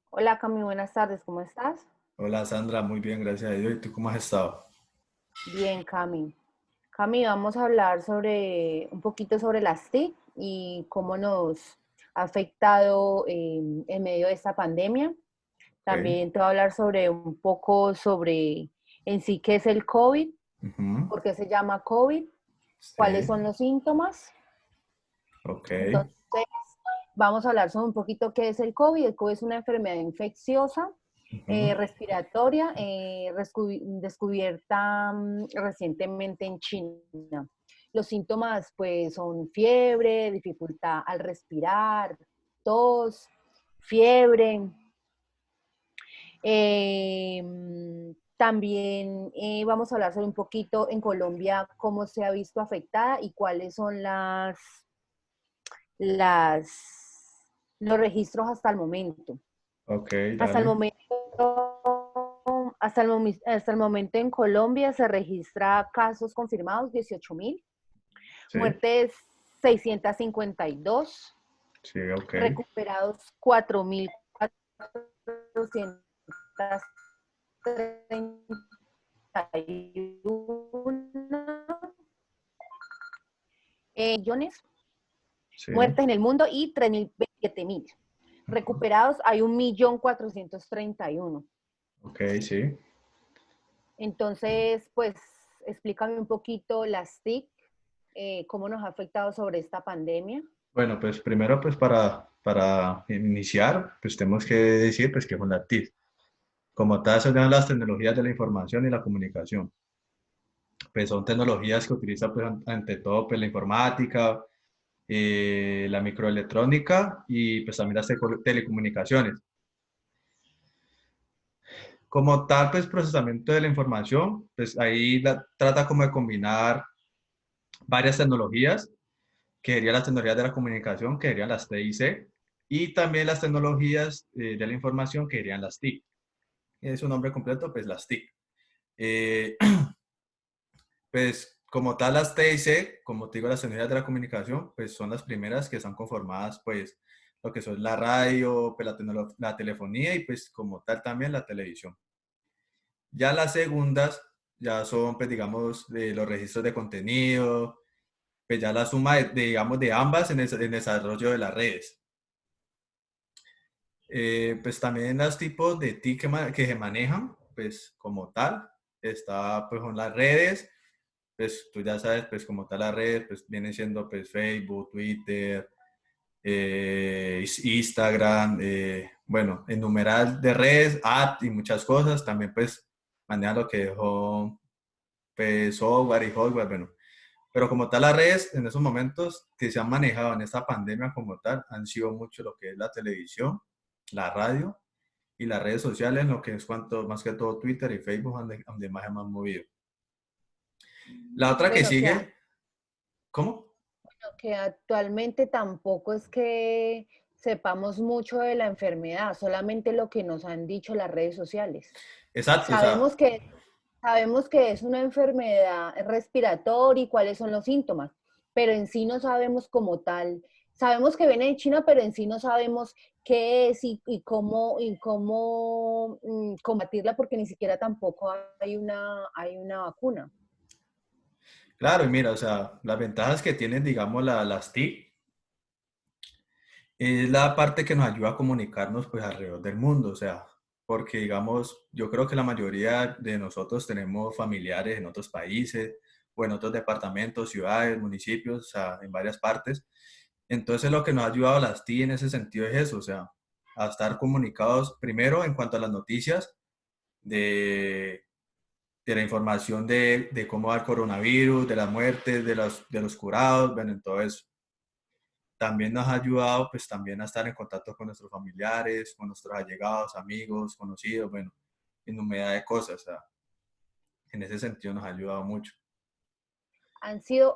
Hola Cami, buenas tardes, ¿cómo estás? Hola Sandra, muy bien, gracias a Dios. ¿Y tú cómo has estado? Bien, Cami. Cami, vamos a hablar sobre un poquito sobre las TIC y cómo nos ha afectado en medio de esta pandemia. Ok. También te voy a hablar sobre un poco sobre en sí qué es el COVID, Ujú. por qué se llama COVID, cuáles Sí. son los síntomas. Ok. Entonces, vamos a hablar sobre un poquito qué es el COVID. El COVID es una enfermedad infecciosa Ujú. respiratoria descubierta recientemente en China. Los síntomas pues son fiebre, dificultad al respirar, tos, fiebre. Eh, También vamos a hablar sobre un poquito en Colombia cómo se ha visto afectada y cuáles son las, los registros hasta el momento. Ok, Hasta el dale. momento, hasta el momento en Colombia se registra casos confirmados 18.000, Sí. muertes 652, Sí, ok. recuperados 4.431 millones, Sí. muertes en el mundo y 3.027.000. Ujú. Recuperados hay 1.431.000. Ok, sí. Entonces, pues explícame un poquito las TIC, cómo nos ha afectado sobre esta pandemia. Bueno, pues primero, pues para iniciar, pues tenemos que decir pues que son las TIC. Como tal, son las tecnologías de la información y la comunicación. Pues son tecnologías que utilizan pues ante todo pues la informática, la microelectrónica y pues también las telecomunicaciones. Como tal, pues procesamiento de la información, pues ahí trata como de combinar varias tecnologías, que serían las tecnologías de la comunicación, que serían las TIC, y también las tecnologías de la información, que serían las TIC. Es su nombre completo, pues las TIC. Eh, pues como tal, las TIC, como te digo, las tecnologías de la comunicación, pues son las primeras que están conformadas, pues lo que son la radio, pues la telefonía y pues como tal también la televisión. Ya las segundas ya son, pues digamos, de los registros de contenido, pues ya la suma digamos, de ambas en desarrollo de las redes. Pues también los tipos de TIC que se manejan, pues como tal, está pues con las redes, pues tú ya sabes, pues como tal las redes, pues vienen siendo pues Facebook, Twitter, Instagram, bueno, en numeral de redes, app y muchas cosas, también pues maneja lo que dejó pues, software y hardware, bueno. Pero como tal, las redes en esos momentos que se han manejado en esta pandemia como tal han sido mucho lo que es la televisión, la radio y las redes sociales, lo que es cuanto más que todo Twitter y Facebook, donde más hemos movido. La otra que Bueno, sigue, ¿cómo? que actualmente tampoco es que sepamos mucho de la enfermedad, solamente lo que nos han dicho las redes sociales. Exacto, o sea, Sabemos que, sabemos que es una enfermedad respiratoria y cuáles son los síntomas, pero en sí no sabemos como tal. Sabemos que viene de China, pero en sí no sabemos qué es y cómo combatirla porque ni siquiera tampoco hay una vacuna. claro, y mira, o sea, las ventajas que tienen, digamos, las TIC es la parte que nos ayuda a comunicarnos pues alrededor del mundo, o sea, porque digamos, yo creo que la mayoría de nosotros tenemos familiares en otros países o en otros departamentos, ciudades, municipios, o sea, en varias partes. Entonces lo que nos ha ayudado a las TI en ese sentido es eso, o sea, a estar comunicados primero en cuanto a las noticias de, de la información de cómo va el coronavirus, de las muertes, de los curados, bueno, en todo eso. También nos ha ayudado pues también a estar en contacto con nuestros familiares, con nuestros allegados, amigos, conocidos, bueno, innumerable de cosas. O sea, en ese sentido nos ha ayudado mucho. Han sido,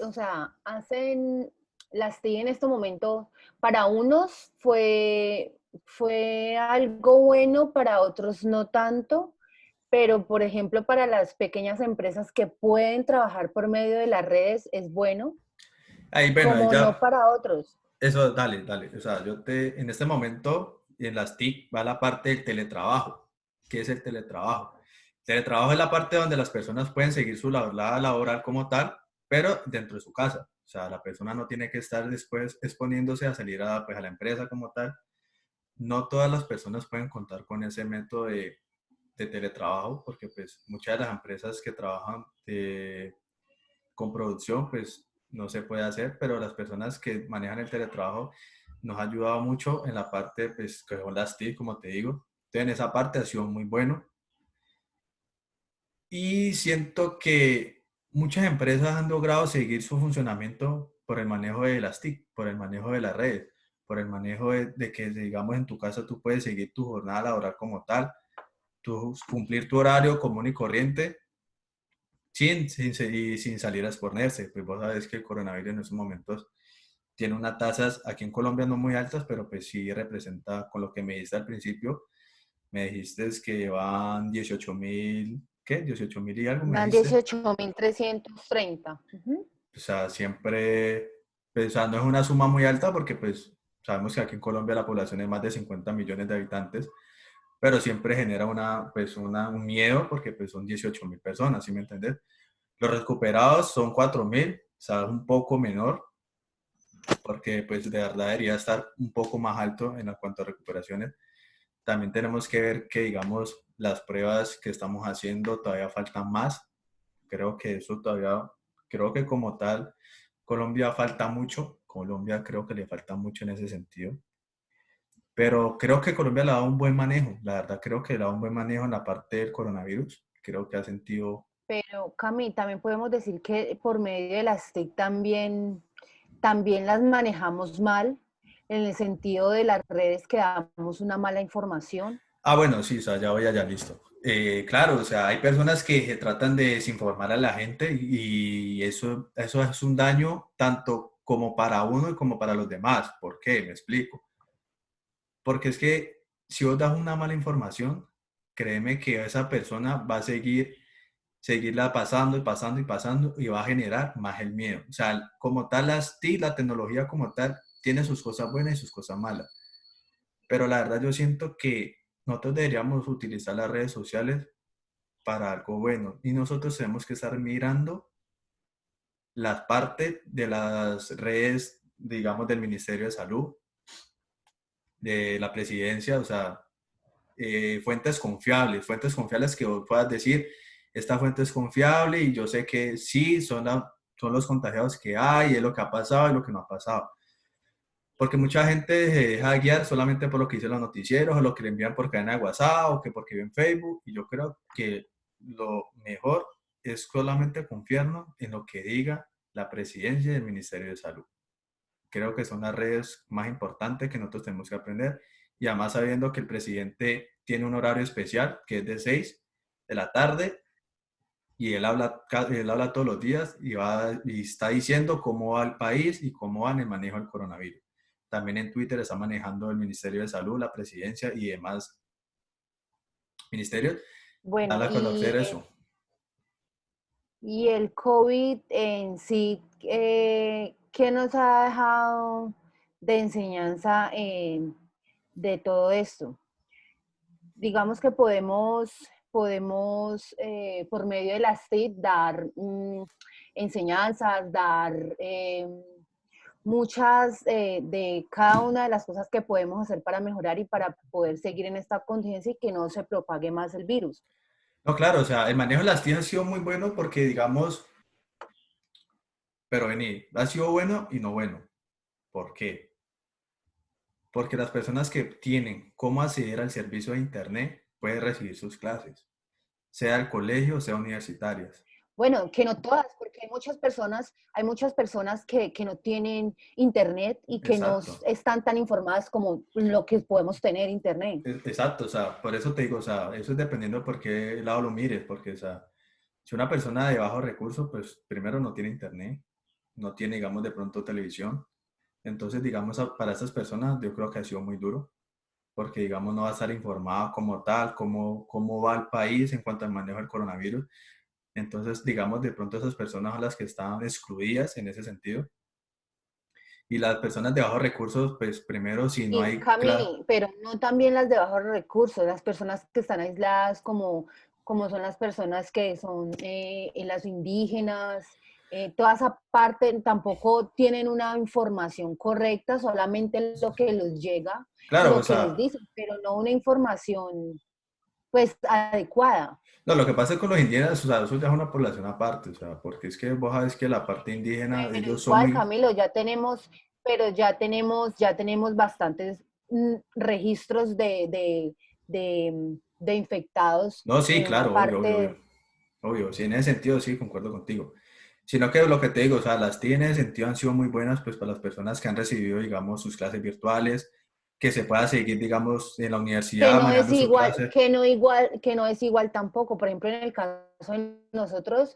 o sea, hacen las TI en este momento, para unos fue algo bueno, para otros no tanto, pero por ejemplo, para las pequeñas empresas que pueden trabajar por medio de las redes es bueno, Ahí, bueno, ahí como no ya, para otros. eso, dale, dale. O sea, en este momento, en las TIC va la parte del teletrabajo. ¿Qué es el teletrabajo? Teletrabajo es la parte donde las personas pueden seguir su labor laboral como tal, pero dentro de su casa. O sea, la persona no tiene que estar después exponiéndose a salir a, pues, a la empresa como tal. No todas las personas pueden contar con ese método de teletrabajo, porque pues muchas de las empresas que trabajan con producción, pues no se puede hacer, pero las personas que manejan el teletrabajo nos ha ayudado mucho en la parte, pues, que son las TIC, como te digo. Entonces, en esa parte ha sido muy bueno. Y siento que muchas empresas han logrado seguir su funcionamiento por el manejo de las TIC, por el manejo de las redes, por el manejo de que, digamos, en tu casa tú puedes seguir tu jornada laboral como tal, cumplir tu horario común y corriente sin salir a exponerse. Pues vos sabes que el coronavirus en estos momentos tiene unas tasas aquí en Colombia no muy altas, pero pues sí representa, con lo que me dijiste al principio, me dijiste que llevan 18.000, ¿qué? 18.000 y algo, me Van dijiste. 18.330. O sea, siempre, pues, o sea, no es una suma muy alta porque pues sabemos que aquí en Colombia la población es más de 50 millones de habitantes, pero siempre genera un miedo porque pues son 18.000 personas, ¿sí me entiendes? Los recuperados son 4.000, o sea, es un poco menor, porque pues de verdad debería estar un poco más alto en cuanto a recuperaciones. También tenemos que ver que, digamos, las pruebas que estamos haciendo todavía faltan más. Creo que eso todavía, creo que como tal, Colombia falta mucho. Colombia creo que le falta mucho en ese sentido. Pero creo que Colombia le ha dado un buen manejo. La verdad, creo que le ha dado un buen manejo en la parte del coronavirus. Creo que ha sentido. Pero Cami, también podemos decir que por medio de las TIC también las manejamos mal, en el sentido de las redes que damos una mala información. Ah, bueno, sí, o sea, ya voy allá, listo. Claro, o sea, hay personas que tratan de desinformar a la gente y eso es un daño tanto como para uno y como para los demás. ¿Por qué? Me explico. Porque es que si vos das una mala información, créeme que esa persona va a seguirla pasando y pasando y pasando y va a generar más el miedo. O sea, como tal, la tecnología como tal, tiene sus cosas buenas y sus cosas malas. Pero la verdad yo siento que nosotros deberíamos utilizar las redes sociales para algo bueno y nosotros tenemos que estar mirando las partes de las redes, digamos, del Ministerio de Salud, de la presidencia, o sea, fuentes confiables que vos puedas decir, esta fuente es confiable y yo sé que sí, son los contagiados que hay, es lo que ha pasado y lo que no ha pasado. Porque mucha gente se deja guiar solamente por lo que dicen los noticieros o lo que le envían por cadena de WhatsApp o que porque ven Facebook. Y yo creo que lo mejor es solamente confiarnos en lo que diga la presidencia y el Ministerio de Salud. Creo que son las redes más importantes que nosotros tenemos que aprender. Y además sabiendo que el presidente tiene un horario especial que es de 6 de la tarde y él habla todos los días y está diciendo cómo va el país y cómo va en el manejo del coronavirus. También en Twitter está manejando el Ministerio de Salud, la presidencia y demás ministerios. Bueno, Dan a conocer eso. y el COVID en sí, ¿qué nos ha dejado de enseñanza de todo esto? Digamos que podemos por medio de las TIC dar enseñanzas, dar muchas de cada una de las cosas que podemos hacer para mejorar y para poder seguir en esta contingencia y que no se propague más el virus. No, claro, o sea, el manejo de las TIC ha sido muy bueno porque, digamos, pero vení, ha sido bueno y no bueno. ¿Por qué? Porque las personas que tienen cómo acceder al servicio de Internet pueden recibir sus clases, sea el colegio, sea universitarias. Bueno, que no todas, porque hay muchas personas que no tienen internet y que no Exacto. están tan informadas como lo que podemos tener internet. Exacto, o sea, por eso te digo, o sea, eso es dependiendo de por qué lado lo mires, porque, o sea, si una persona de bajos recursos, pues primero no tiene internet, no tiene, digamos, de pronto televisión, entonces, digamos, para estas personas yo creo que ha sido muy duro, porque, digamos, no va a estar informado como tal, cómo va el país en cuanto al manejo del coronavirus, entonces, digamos, de pronto esas personas son las que están excluidas en ese sentido. Y las personas de bajos recursos, pues primero, si no Y hay, Cami, pero no también las de bajos recursos, las personas que están aisladas como son las personas que son las indígenas, toda esa parte tampoco tienen una información correcta, solamente lo que les llega y claro, o lo que les sea, dicen, pero no una información pues adecuada. no, lo que pasa con los indígenas, o sea, eso ya es una población aparte, o sea, porque es que vos sabes que la parte indígena, Pero ellos son igual, muy, Camilo, ya tenemos bastantes registros de infectados no, sí, en una claro, obvio, obvio, parte. obvio, obvio, sí, en ese sentido sí, concuerdo contigo. Sino que lo que te digo, o sea, las TI en ese sentido han sido muy buenas, pues para las personas que han recibido, digamos, sus clases virtuales, que se pueda seguir, digamos, en la Que universidad no es manejando su igual, clase. que no es igual tampoco. Por ejemplo, en el caso de nosotros,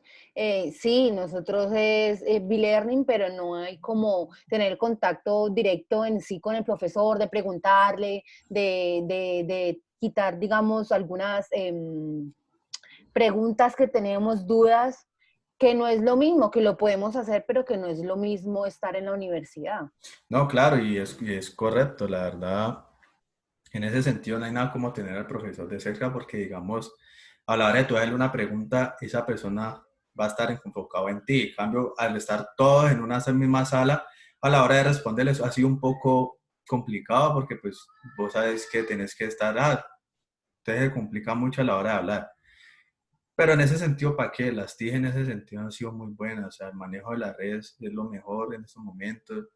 sí, nosotros es B-Learning, pero no hay como tener contacto directo en sí con el profesor, de preguntarle, de quitar, digamos, algunas preguntas que tenemos, dudas, que no es lo mismo, que lo podemos hacer, pero que no es lo mismo estar en la universidad. No, claro, y es correcto, la verdad. En ese sentido, no hay nada como tener al profesor de cerca porque, digamos, a la hora de tú hacerle una pregunta, esa persona va a estar enfocado en ti. En cambio, al estar todos en una misma sala, a la hora de responderles ha sido un poco complicado porque, pues, vos sabes que tenés que estar, entonces se complica mucho a la hora de hablar. Pero en ese sentido, ¿para qué? Las TIC en ese sentido han sido muy buenas. O sea, el manejo de las redes es lo mejor en estos momentos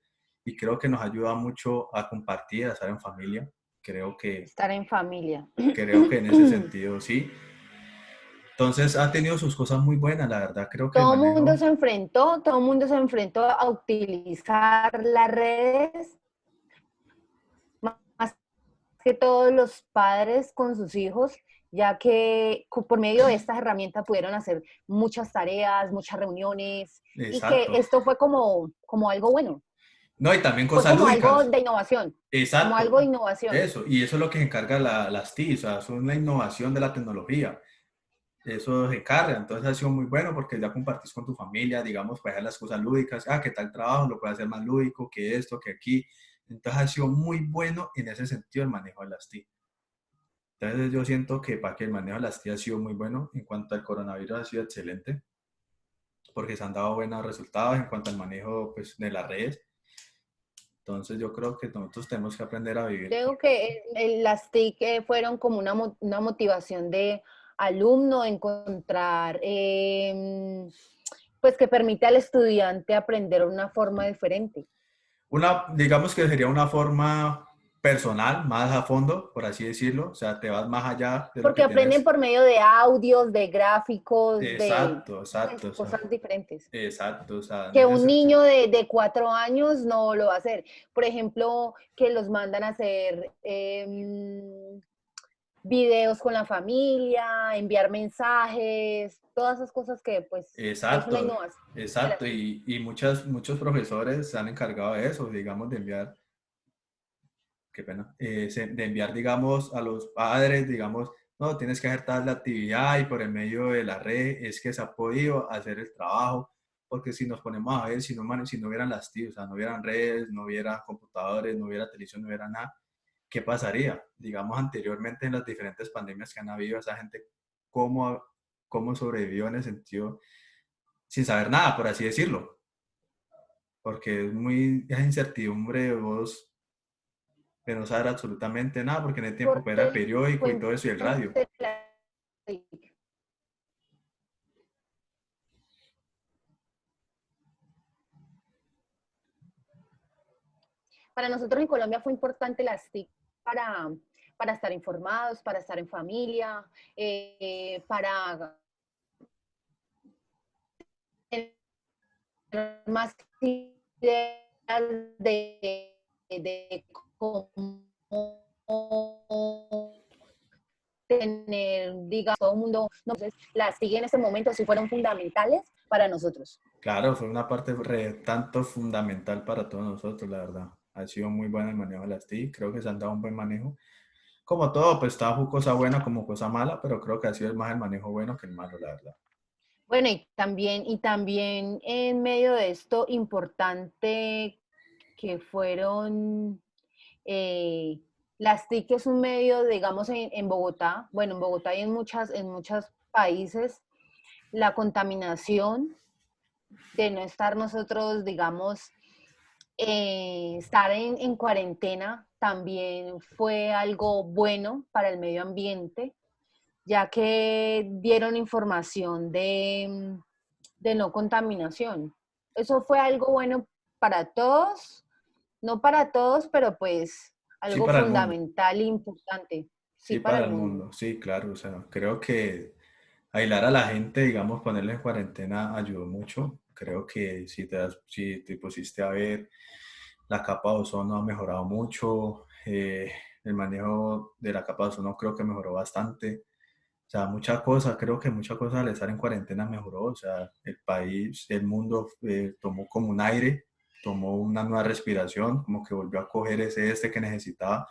y creo que nos ayuda mucho a compartir, a estar en familia. Creo que Estar en familia. Creo que en ese sentido sí. Entonces ha tenido sus cosas muy buenas, la verdad. Creo que el manejo, Todo el mundo se enfrentó a utilizar las redes, más que todos los padres con sus hijos, ya que por medio de estas herramientas pudieron hacer muchas tareas, muchas reuniones, y que exacto. esto fue como algo bueno, No, y también fue cosas como algo lúdicas. de innovación, como algo de Exacto. innovación. Eso. Y eso es lo que se encarga las TIC, o sea, son la innovación de la tecnología. Eso se encarga. Entonces ha sido muy bueno porque ya compartís con tu familia, digamos, para hacer las cosas lúdicas. Ah, ¿qué tal trabajo? Lo puede hacer más lúdico que esto, que aquí. Entonces ha sido muy bueno en ese sentido el manejo de las TIC. Entonces yo siento que para que el manejo de las TIC ha sido muy bueno. En cuanto al coronavirus ha sido excelente porque se han dado buenos resultados en cuanto al manejo pues, de las redes. Entonces yo creo que nosotros tenemos que aprender a vivir. Creo que las TIC fueron como una motivación de alumno, encontrar, pues que permite al estudiante aprender de una forma diferente. Digamos que sería una forma personal, más a fondo, por así decirlo. O sea, te vas más allá de lo que Porque aprenden tenés. por medio de audios, de gráficos, de Exacto, pues, exacto, o sea, cosas diferentes. exacto, o sea, en Que ese un sentido. niño de 4 años no lo va a hacer. Por ejemplo, que los mandan a hacer videos con la familia, enviar mensajes, todas esas cosas que pues es una Exacto, innovación de las exacto. TIC. Y muchos profesores se han encargado de eso, digamos, de enviar, qué pena, de enviar, digamos, a los padres, digamos, no, tienes que hacer tal la actividad y por el medio de la red es que se ha podido hacer el trabajo, porque si nos ponemos a ver, si no hubieran las TIC, o sea, no hubieran redes, no hubiera computadores, no hubiera televisión, no hubiera nada, ¿qué pasaría? Digamos, anteriormente en las diferentes pandemias que han habido, esa gente, ¿cómo, cómo sobrevivió en el sentido, sin saber nada, por así decirlo? Porque es muy, esa incertidumbre de vos de no saber absolutamente nada, porque en el tiempo pues, era el Porque periódico y todo eso y el radio. fuente de la TIC. Para nosotros en Colombia fue importante las TIC para estar informados, para estar en familia, para tener más ideas de cómo tener, digamos, todo el mundo, no, entonces las TIC en ese momento sí fueron fundamentales para nosotros. Claro, fue una parte tanto fundamental para todos nosotros, la verdad. Ha sido muy buena el manejo de las TIC, creo que se han dado un buen manejo. Como todo, pues está cosa buena como cosa mala, pero creo que ha sido más el manejo bueno que el malo, la verdad. Bueno, y también en medio de esto, importante que fueron eh, las TIC, es un medio, digamos, en Bogotá, bueno, en Bogotá y en muchos países, la contaminación de no estar nosotros, digamos, estar en cuarentena también fue algo bueno para el medio ambiente, ya que dieron información de no contaminación. Eso fue algo bueno para todos, no para todos, pero pues Sí, algo para el mundo. fundamental e importante, sí, Sí, para para el el mundo. mundo. Sí, claro. O sea, creo que aislar a la gente, digamos, ponerle en cuarentena ayudó mucho. Creo que si te pusiste a ver, la capa de ozono ha mejorado mucho. El manejo de la capa de ozono creo que mejoró bastante. O sea, muchas cosas, creo que muchas cosas al estar en cuarentena mejoró. O sea, el país, el mundo tomó como un aire, tomó una nueva respiración, como que volvió a coger ese que necesitaba.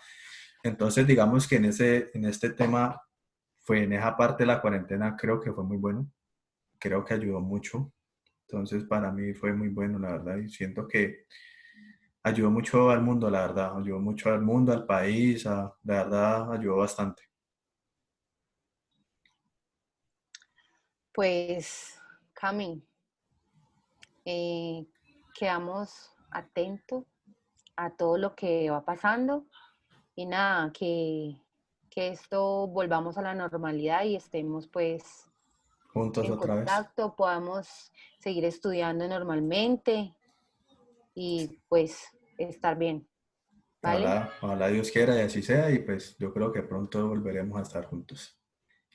Entonces, digamos que en este tema, fue en esa parte de la cuarentena, creo que fue muy bueno. Creo que ayudó mucho. Entonces, para mí fue muy bueno, la verdad. Y siento que ayudó mucho al mundo, la verdad. Ayudó mucho al mundo, al país. La verdad, ayudó bastante. Pues, Cami, eh, quedamos atentos a todo lo que va pasando y nada, que esto volvamos a la normalidad y estemos pues Juntos en otra vez. contacto, podamos seguir estudiando normalmente y pues estar bien, ¿vale? Ojalá, ojalá Dios quiera y así sea. Y pues yo creo que pronto volveremos a estar juntos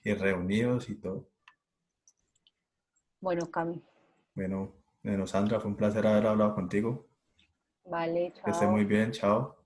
y reunidos y todo. Bueno, Cami, Bueno, Sandra, fue un placer haber hablado contigo. vale, Que esté muy chao. bien, chao.